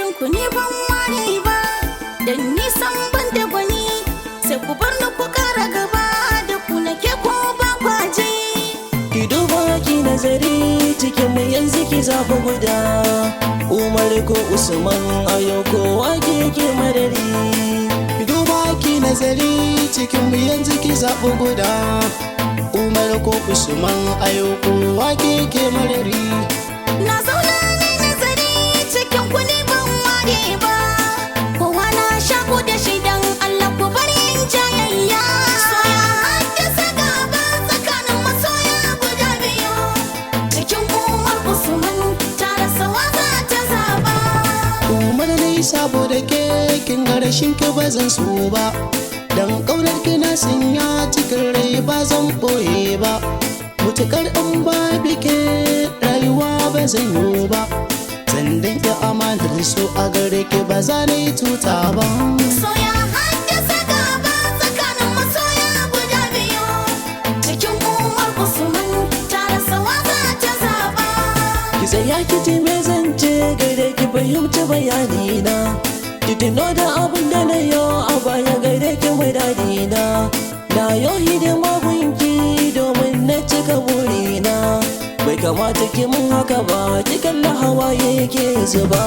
cikin ku ni ban ware ba, dan nisan ban da gwani, sai ku bar ni ku kara gaba, da ku nake ko ba kwaje. Ki duba ki nazari cikin mu yanzu ki zaɓi guda, Umar ko Usman a yau kowa ke madari. Ki duba ki nazari cikin mu yanzu ki zaɓi guda, Umar ko Usman a yau kowa ke madari. Na zauna ne nazari cikin ku ni ban ware ba, kowa na shaku da shi dan Allah ku bari in jayayya. Soya haddasa gaba tsakanin masoya guda biyu, cikin Umar Usman ta rasa wa za ta zaba. Umar ne saboda ke kin ga rashin ki ba zan so ba, dan ƙaunar ki na sanya cikin rai ba zan boye ba, mutukar in ba bike rayuwa ba zan yi ba, zan danke amanar so a gare ki ba za na yi tuta ba. Soya haddasa gaba tsakanin masoya guda biyu, cikin Umar Usman ta rasa wa za ta zaba. Ki tsaya ki ji me zance gaida ki fahimci bayani na, ki tuno da abin da na yo a baya gaida ki mai daɗi na yo hidima gunki domin na cika burina, bai kamata ki mun haka ba, ki kalla hawaye ke zuba.